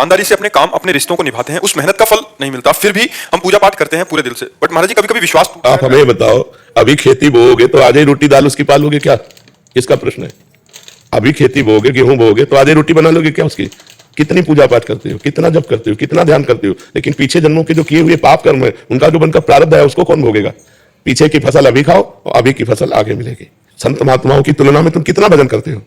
ईमानदारी से अपने काम अपने रिश्तों को निभाते हैं, उस मेहनत का फल नहीं मिलता, फिर भी हम पूजा पाठ करते हैं पूरे दिल से। बट महाराज जी कभी कभी विश्वास टूटता आप हमें बताओ, अभी खेती बोओगे तो आज ही रोटी दाल उसकी पालोगे क्या? किसका प्रश्न है? अभी खेती बोओगे, गेहूं बोओगे तो आज ही रोटी बना लोगे क्या उसकी? कितनी पूजा पाठ करते हो, कितना जप करते हो, कितना ध्यान करते हो, लेकिन पीछे जन्मों के जो किए हुए पाप कर्म है उनका जो बनकर प्रारब्ध है उसको कौन भोगेगा? पीछे की फसल अभी खाओ और अभी की फसल आगे मिलेगी। संत महात्माओं की तुलना में तुम कितना भजन करते हो?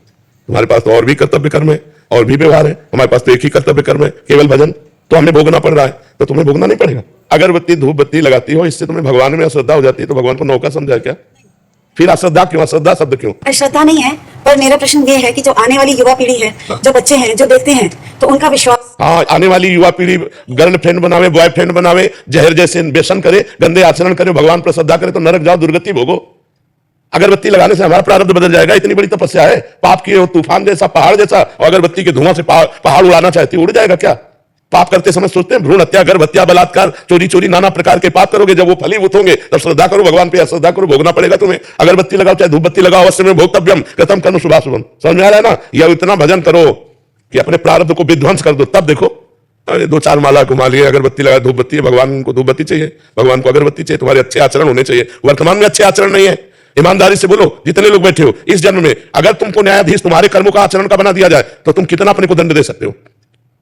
तुम्हारे पास तो और भी कर्तव्य कर्म है और भी व्यवहार है, हमारे पास तो एक ही कर्तव्य कर्म है, केवल भजन। तो हमें भोगना पड़ रहा है, तो तुम्हें भोगना नहीं पड़ेगा। अगरबत्ती धूप बत्ती लगाती हो, इससे तुम्हें भगवान में अश्रद्धा हो जाती है, तो भगवान को नौका समझा क्या? फिर अश्रद्धा क्यों? अश्रद्धा शब्द क्यों? श्रद्धा नहीं है, पर मेरा प्रश्न ये है कि जो आने वाली युवा पीढ़ी है, जो बच्चे हैं, जो देखते हैं, तो उनका विश्वास। हाँ, आने वाली युवा पीढ़ी गर्लफ्रेंड बनावे, बॉयफ्रेंड बनावे, जहर जैसे व्यसन करे, गंदे आचरण करे, भगवान पर श्रद्धा करे, तो नरक जाओ, दुर्गति भोगो। अगरबत्ती लगाने से हमारा प्रारब्ध बदल जाएगा? इतनी बड़ी तपस्या है, पाप की हो तूफान जैसा, पहाड़ जैसा, और अगरबत्ती के धुआं से पहाड़ उड़ाना चाहती है, उड़ जाएगा क्या? पाप करते समय सोचते हैं भ्रूण हत्या, गर्भ हत्या, बलात्कार, चोरी चोरी, नाना प्रकार के पाप करोगे, जब वो फलीभूत होंगे तब श्रद्धा करो भगवान पे, अश्रद्धा करो, भोगना पड़ेगा तुम्हें। अगरबत्ती लगाओ चाहे धूप बत्ती लगाओ, अवश्य में भोक्तव्यम कृतम कर्म शुभाशुभम। समझ में आ रहा है ना? या इतना भजन करो कि अपने प्रारब्ध को विध्वंस कर दो, तब देखो। अरे 2-4 माला घुमा लिए, अगरबत्ती लगा, धूप बत्ती है, भगवान को धूप बत्ती चाहिए, भगवान को अगरबत्ती चाहिए, तुम्हारे अच्छे आचरण होने चाहिए। वर्तमान में अच्छे आचरण नहीं है, ईमानदारी से बोलो, जितने लोग बैठे हो इस जन्म में, अगर तुमको न्यायाधीश तुम्हारे कर्मों का आचरण का बना दिया जाए तो तुम कितना अपने को दंड दे सकते हो?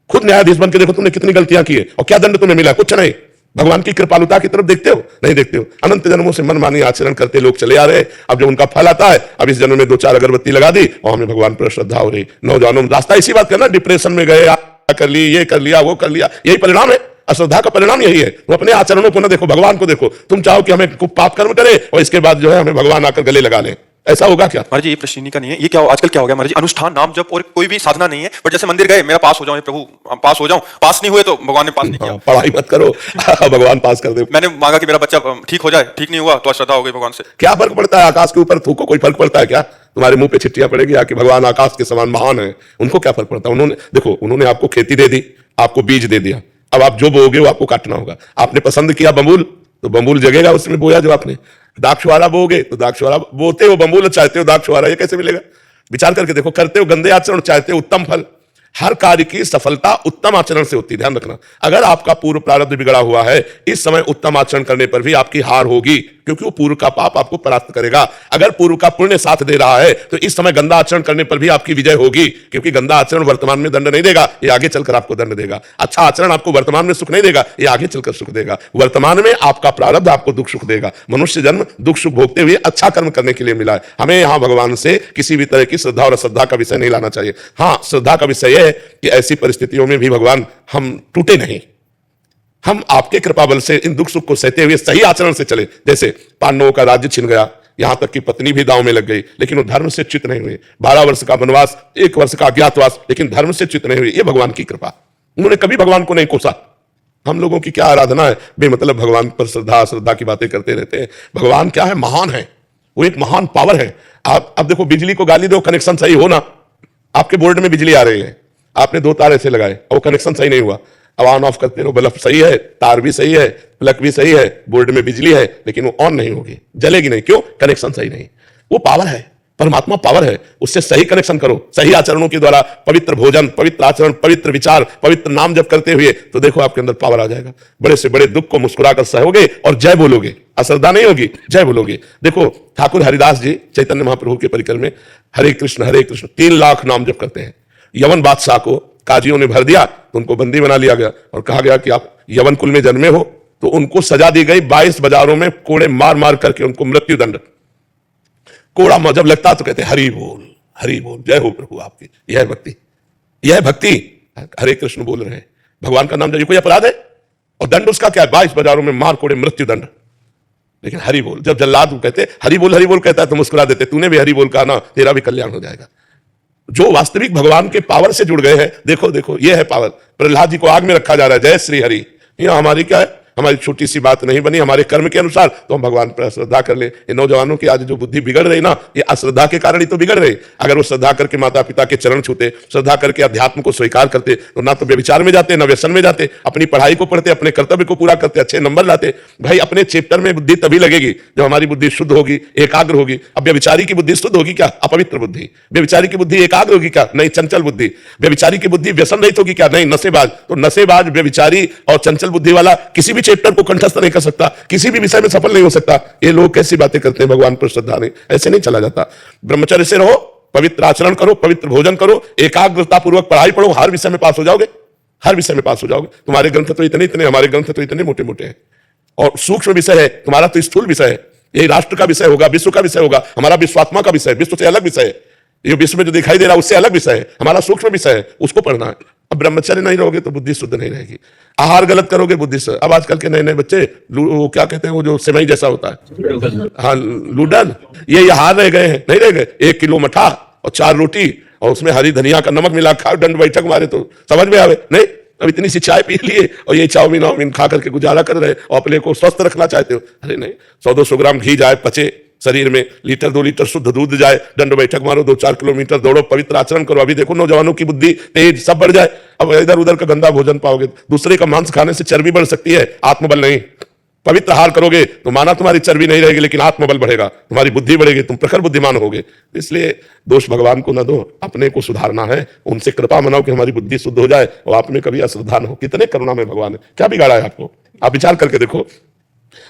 खुद न्यायाधीश बन के देखो तुमने कितनी गलतियां की है और क्या दंड तुम्हें मिला? कुछ नहीं। भगवान की कृपालुता की तरफ देखते हो? नहीं देखते हो। अनंत जन्मों से मनमानी आचरण करते लोग चले आ रहे, अब जब उनका फल आता है, अब इस जन्म में 2-4 अगरबत्ती लगा दी और हमें भगवान पर श्रद्धा हो रही। नौजवानों रास्ता इसी बात करना, डिप्रेशन में गए, कर ली, ये कर लिया, वो कर लिया, यही परिणाम है। अश्रद्धा का परिणाम यही है। तुम अपने आचरणों को ना देखो, भगवान को देखो। तुम चाहो कि हमें खूब पाप कर्म करे और इसके बाद जो है हमें भगवान आकर गले लगा ले, ऐसा होगा क्या? महाराज जी ये प्रश्न का नहीं है, ये क्या आजकल क्या हो गया महाराज जी, अनुष्ठान नाम जप और कोई भी साधना नहीं है। बट जैसे मंदिर गए, मेरा पास हो जाओ प्रभु, पास हो जाऊं, पास नहीं हुए तो भगवान ने पास नहीं किया। पढ़ाई मत करो, भगवान पास कर दे। मैंने मांगा कि मेरा बच्चा ठीक हो जाए, ठीक नहीं हुआ तो अश्रद्धा हो गई भगवान से। क्या फर्क पड़ता है? आकाश के ऊपर थूको, कोई फर्क पड़ता है क्या? तुम्हारे मुंह पे चिट्ठियां पड़ेगी आके भगवान आकाश के समान महान है, उनको क्या फर्क पड़ता है? उन्होंने देखो, उन्होंने आपको खेती दे दी, आपको बीज दे दिया, अब आप जो बोओगे वो आपको काटना होगा। आपने पसंद किया बबूल, तो बबूल जगेगा उसमें बोया जो आपने। दाक्षवारा बोगे तो दाक्षवारा, बोते हो बबूल, चाहते हो दाक्षवारा, ये कैसे मिलेगा? विचार करके देखो। करते हो गंदे आचरण, चाहते हो उत्तम फल। हर कार्य की सफलता उत्तम आचरण से होती है, ध्यान रखना। अगर आपका पूर्व प्रारब्ध बिगड़ा हुआ है, इस समय उत्तम आचरण करने पर भी आपकी हार होगी, क्योंकि वो पूर्व का पाप आपको परास्त करेगा। अगर पूर्व का पुण्य साथ दे रहा है तो इस समय गंदा आचरण करने पर भी आपकी विजय होगी, क्योंकि गंदा आचरण वर्तमान में दंड नहीं देगा, ये आगे चलकर आपको दंड देगा। अच्छा आचरण आपको वर्तमान में सुख नहीं देगा, ये आगे चलकर सुख देगा। वर्तमान में आपका प्रारब्ध आपको दुख सुख देगा। मनुष्य जन्म दुख सुख भोगते हुए अच्छा कर्म करने के लिए मिला है। हमें यहाँ भगवान से किसी भी तरह की श्रद्धा और अश्रद्धा का विषय नहीं लाना चाहिए। हाँ, श्रद्धा का विषय यह है कि ऐसी परिस्थितियों में भी भगवान हम टूटे नहीं, हम आपके कृपा बल से इन दुख सुख को सहते हुए सही आचरण से चले। जैसे पांडवों का राज्य छिन गया, यहां तक कि पत्नी भी दांव में लग गई, लेकिन वो धर्म से च्युत नहीं हुए। 12 वर्ष का वनवास, 1 वर्ष का अज्ञातवास, लेकिन धर्म से च्युत नहीं हुए। ये भगवान की कृपा, उन्होंने कभी भगवान को नहीं कोसा। हम लोगों की क्या आराधना है, बेमतलब भगवान पर श्रद्धा श्रद्धा की बातें करते रहते हैं। भगवान क्या है? महान है, वो एक महान पावर है। आप अब देखो, बिजली को गाली दो, कनेक्शन सही हो ना, आपके बोर्ड में बिजली आ रही है, आपने 2 तार ऐसे लगाए और कनेक्शन सही नहीं हुआ, अब ऑन ऑफ करते रहो, बल्ब सही है, तार भी सही है, प्लग भी सही है, बोर्ड में बिजली है, लेकिन वो ऑन नहीं होगी, जलेगी नहीं। क्यों? कनेक्शन सही नहीं। वो पावर है, परमात्मा पावर है, उससे सही कनेक्शन करो। सही आचरणों के द्वारा पवित्र भोजन, पवित्र आचरण, पवित्र विचार, पवित्र नाम जप करते हुए, तो देखो आपके अंदर पावर आ जाएगा। बड़े से बड़े दुख को मुस्कुराकर सहोगे और जय बोलोगे, अश्रद्धा नहीं होगी, जय बोलोगे। देखो ठाकुर हरिदास जी चैतन्य महाप्रभु के परिकर में हरे कृष्ण 3 लाख नाम जप करते हैं। यवन बादशाह को काजियों ने भर दिया तो उनको बंदी बना लिया गया और कहा गया कि आप यवन कुल में जन्मे हो, तो उनको सजा दी गई। 22 बाजारों में कोड़े मार मार करके उनको मृत्यु दंड। कोड़ा जब लगता तो कहते हरि बोल, जय हो प्रभु आपकी। यह भक्ति, यह भक्ति। हरे कृष्ण बोल रहे हैं, भगवान का नाम जब कोई अपराध है और दंड उसका क्या है? 22 बाजारों में मार कोड़े मृत्यु दंड, लेकिन हरि बोल। जब जल्लाद कहते हरि बोल कहता है तो मुस्कुरा देते, तूने भी हरि बोल कहा ना, तेरा भी कल्याण हो जाएगा। जो वास्तविक भगवान के पावर से जुड़ गए हैं, देखो देखो, ये है पावर। प्रहलाद जी को आग में रखा जा रहा है, जय श्री हरि। यह हमारी क्या है? हमारी छोटी सी बात नहीं बनी हमारे कर्म के अनुसार, तो हम भगवान पर श्रद्धा कर ले। ये नौजवानों की आज जो बुद्धि बिगड़ रही ना, ये अश्रद्धा के कारण ही तो बिगड़ रही। अगर वो श्रद्धा करके माता पिता के चरण छूते, श्रद्धा करके अध्यात्म को स्वीकार करते, तो ना तो व्यभिचार में जाते, ना व्यसन में जाते, अपनी पढ़ाई को पढ़ते, अपने कर्तव्य को पूरा करते, अच्छे नंबर लाते। भाई अपने चैप्टर में बुद्धि तभी लगेगी जब हमारी बुद्धि शुद्ध होगी, एकाग्र होगी। अब व्यभिचारी की बुद्धि शुद्ध होगी क्या? अपवित्र बुद्धि। व्यभिचारी की बुद्धि एकाग्र होगी क्या? नहीं, चंचल बुद्धि। व्यभिचारी की बुद्धि व्यसन रहित होगी क्या? नहीं, नशेबाज। तो नशेबाज, व्यभिचारी और चंचल बुद्धि वाला किसी भी चैप्टर को कंठस्थ नहीं कर सकता, किसी भी विषय में सफल नहीं हो सकता। ये लोग कैसी बातें करते हैं, भगवान पर श्रद्धा नहीं, ऐसे नहीं चला जाता। ब्रह्मचर्य से रहो, पवित्र आचरण करो, पवित्र भोजन करो, एकाग्रता पूर्वक पढ़ाई पढ़ो, हर विषय में पास हो जाओगे, हर विषय में पास हो जाओगे। तुम्हारे ग्रंथ तो इतने इतने, हमारे ग्रंथ तो इतने मोटे मोटे हैं और सूक्ष्म विषय है, तुम्हारा तो स्थूल विषय है। यही राष्ट्र का विषय होगा, विश्व का विषय होगा, हमारा विश्वात्मा का विषय, विश्व से अलग विषय है। ये विश्व में जो दिखाई दे रहा है उससे अलग विषय है, हमारा सूक्ष्म विषय है, उसको पढ़ना है। अब ब्रह्मचर्य नहीं रहोगे तो बुद्धि शुद्ध नहीं रहेगी, आहार गलत करोगे बुद्धि से। अब आजकल के नए नए बच्चे वो क्या कहते हैं, वो जो सेवई जैसा होता है, हाँ लूडल, ये आहार रह गए हैं, नहीं रह गए। 1 किलो मठा और 4 रोटी और उसमें हरी धनिया का नमक मिला, खा दंड बैठक मारे तो समझ में आवे नहीं। अब इतनी सी चाय पी लिए और ये चाउमीन वाउमीन खा करके गुजारा कर रहे और अपने को स्वस्थ रखना चाहते हो। अरे नहीं, 100-200 ग्राम घी जाए पचे शरीर में, 1-2 लीटर शुद्ध दूध जाए, दंड बैठक मारो, 2-4 किलोमीटर दौड़ो, पवित्र आचरण करो। अभी देखो नौजवानों की बुद्धि तेज, सब बढ़ जाए। अब इधर उधर का गंदा भोजन पाओगे, दूसरे का मांस खाने से चर्बी बढ़ सकती है, आत्मबल नहीं। पवित्र आहार करोगे तो माना तुम्हारी चर्बी नहीं रहेगी, लेकिन आत्मबल बढ़ेगा, तुम्हारी बुद्धि बढ़ेगी, तुम प्रखर बुद्धिमान होगे। इसलिए दोष भगवान को न दो, अपने को सुधारना है, उनसे कृपा मनाओ कि हमारी बुद्धि शुद्ध हो जाए और आप में कभी अश्रद्धा न हो। कितने करुणा में भगवान है, क्या बिगाड़ा है आपको? आप विचार करके देखो,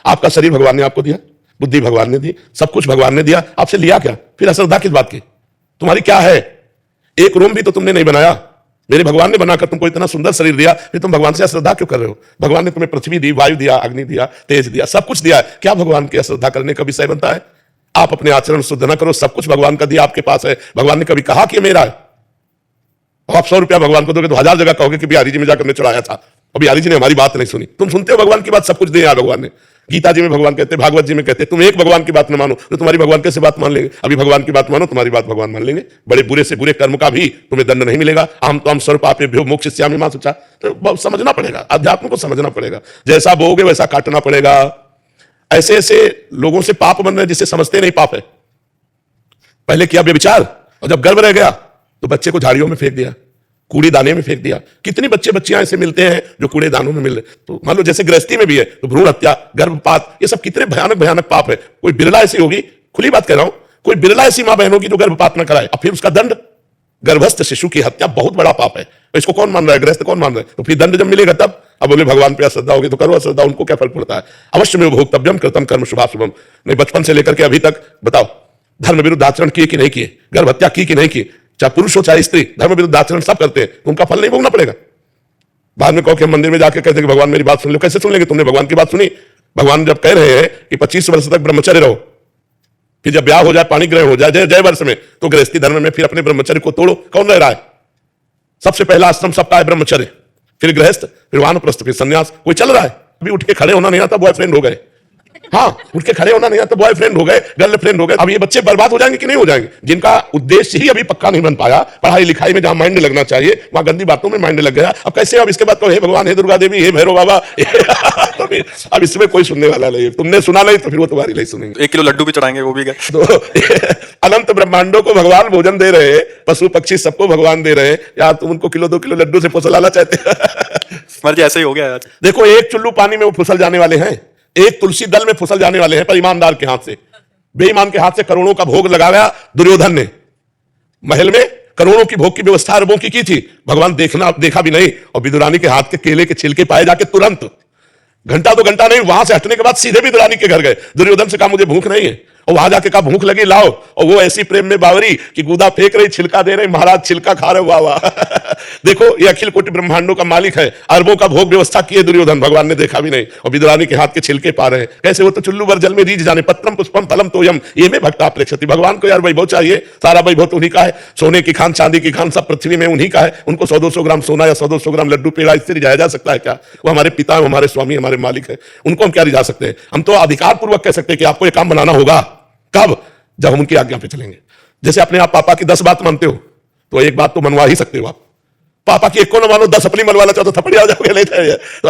आपका शरीर भगवान ने आपको दिया, बुद्धि भगवान ने दी, सब कुछ भगवान ने दिया, आपसे लिया क्या? फिर अश्रद्धा किस बात की? तुम्हारी क्या है? एक रूम भी तो तुमने नहीं बनाया, मेरे भगवान ने बनाकर तुमको इतना सुंदर शरीर दिया, फिर तुम भगवान से अश्रद्धा क्यों कर रहे हो? भगवान ने तुम्हें पृथ्वी दी, वायु दिया, अग्नि दिया, तेज दिया, सब कुछ दिया है, क्या भगवान की अश्रद्धा करने का विषय बनता है? आप अपने आचरण शुद्ध न करो, सब कुछ भगवान का दिया आपके पास है। भगवान ने कभी कहा कि मेरा है? आप 100 रुपया भगवान को दोगे तो 1000 जगह कहोगे कि बिहारी जी में जाकर मैं चढ़ाया था और बिहारी जी ने हमारी बात नहीं सुनी। तुम सुनते हो भगवान की बात, सब कुछ दिया भगवान ने। गीता जी में भगवान कहते हैं, भागवत जी में कहते हैं, तुम एक भगवान की बात न मानो तो तुम्हारी भगवान कैसे बात मान लेंगे? अभी भगवान की बात मानो, तुम्हारी बात भगवान मान लेंगे। बड़े बुरे से बुरे कर्म का भी तुम्हें दंड नहीं मिलेगा। हम तो हम सर्वपापेभ्यो मोक्षयिष्यामि मां शुचा। तो समझना पड़ेगा, अध्यात्म को समझना पड़ेगा, जैसा बोओगे वैसा काटना पड़ेगा। ऐसे ऐसे लोगों से पाप बन रहे जिससे समझते नहीं पाप है। पहले किया व्यभिचार और जब गर्भ रह गया तो बच्चे को झाड़ियों में फेंक दिया, कूड़ेदाने में फेंक दिया। कितनी बच्चे बच्चियां ऐसे मिलते हैं जो कूड़ेदानों में मिल रहे। तो मान लो जैसे गृहस्थी में भी है तो भ्रूण हत्या, गर्भपात, ये सब कितने भयानक भयानक पाप है। कोई बिरला ऐसी होगी, खुली बात कह रहा हूं, कोई बिरला ऐसी मां बहन होगी जो गर्भपात न कराए, और फिर उसका दंड, गर्भस्थ शिशु की हत्या बहुत बड़ा पाप है। तो इसको कौन मान रहा है? गृहस्थ कौन मान रहा है? तो फिर दंड जब मिलेगा तब। अब बोले भगवान पे अश्रद्धा होगी तो करो अश्रद्धा, उनको क्या फर्क पड़ता है? अवश्य में भोक्तव्यम कृतम कर्म शुभाशुभम। नहीं, बचपन से लेकर के अभी तक बताओ, धर्म विरुद्ध आचरण किए कि नहीं किए, गर्भ हत्या की कि नहीं की, चाहे पुरुष हो चाहे स्त्री, धर्म विरुद्ध आचरण सब करते हैं, तो उनका फल नहीं भोगना पड़ेगा? बाद में कहो कि मंदिर में जाके कहते हैं कि भगवान मेरी बात सुन लो। कैसे सुन लेंगे? तुमने भगवान की बात सुनी? भगवान जब कह रहे हैं कि 25 वर्ष तक ब्रह्मचर्य रहो, फिर जब ब्याह हो जाए, पाणी ग्रहण हो जाए, जय वर्ष में, तो गृहस्थी धर्म में फिर अपने ब्रह्मचर्य को तोड़ो। कौन रह रहा है? सबसे पहला आश्रम सबका है ब्रह्मचर्य, फिर गृहस्थ, फिर वानप्रस्थ, फिर संन्यास। कोई चल रहा है? अभी उठ के खड़े होना नहीं आता, बॉयफ्रेंड हो गए। हाँ, उठ के खड़े होना नहीं आता, बॉयफ्रेंड हो गए, गर्लफ्रेंड हो गए। अब ये बच्चे बर्बाद हो जाएंगे कि नहीं हो जाएंगे? जिनका उद्देश्य ही अभी पक्का नहीं बन पाया, पढ़ाई लिखाई में जहां माइंड लगना चाहिए वहां गंदी बातों में माइंड लग गया। अब कैसे? अब इसके बाद तो हे भगवान, हे दुर्गा देवी, हे भैरव बाबा। तो अब इसमें कोई सुनने वाला नहीं। तुमने सुना नहीं तो फिर वो तुम्हारी नहीं सुनेंगे। 1 किलो लड्डू भी चढ़ाएंगे, वो भी गए। तो अनंत ब्रह्मांडों को भगवान भोजन दे रहे हैं, पशु पक्षी सबको भगवान दे रहे हैं, यार तुम उनको 1-2 किलो लड्डू से फुसलाना चाहते हैं? ऐसे ही हो गया आज। देखो, एक चुल्लू पानी में वो फुसल जाने वाले हैं, एक तुलसी दल में फुसल जाने वाले हैं, पर ईमानदार के हाथ से। बेईमान के हाथ से करोड़ों का भोग लगाया दुर्योधन ने, महल में करोड़ों की भोग की व्यवस्था अरबों की थी। भगवान देखा भी नहीं, और विदुरानी के हाथ के केले के छिलके पाए जाके तुरंत, घंटा 2 घंटा नहीं, वहां से हटने के बाद सीधे विदुरानी के घर गए। दुर्योधन से कहा मुझे भूख नहीं है, और वहां जाके कहा भूख लगी लाओ, और वो ऐसी प्रेम में बावरी कि गुदा फेंक रही, छिलका दे रही, महाराज छिलका खा रहे, वाह वाह। देखो, ये अखिल कोटि ब्रह्मांडों का मालिक है, अरबों का भोग व्यवस्था किए दुर्योधन, भगवान ने देखा भी नहीं, और विदुरानी के हाथ के छिलके पा रहे हैं। कैसे? वो तो चुल्लू भर जल में रीझ जाने, पत्रम पुष्पम फलम तोयम ये में भक्ता प्रेक्षति। भगवान को यार वैभव चाहिए, सारा वैभव तो उन्हीं का है, सोने की खान, चांदी की खान, सब पृथ्वी में उन्हीं का है। उनको 100-200 ग्राम सोना या 100-200 ग्राम लड्डू पेड़ा इससे रिझाया जा सकता है क्या? वो हमारे पिता, हमारे स्वामी, हमारे मालिक है, उनको हम क्या रिझा सकते हैं? हम तो अधिकार पूर्वक कह सकते हैं कि आपको ये काम बनाना होगा। कब? जब हम उनकी आज्ञा पे चलेंगे। जैसे अपने आप पापा की 10 बात मानते हो तो एक बात तो मनवा ही सकते हो आप। पापा की 1 को न मानो, 10 अपनी मनवा लो, तो थप्पड़ी आ जाओगे। नहीं तो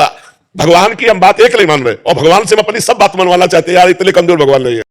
भगवान की हम बात एक नहीं मान रहे और भगवान से हम अपनी सब बात मनवाना चाहते हैं यार, इतने कमजोर भगवान नहीं है।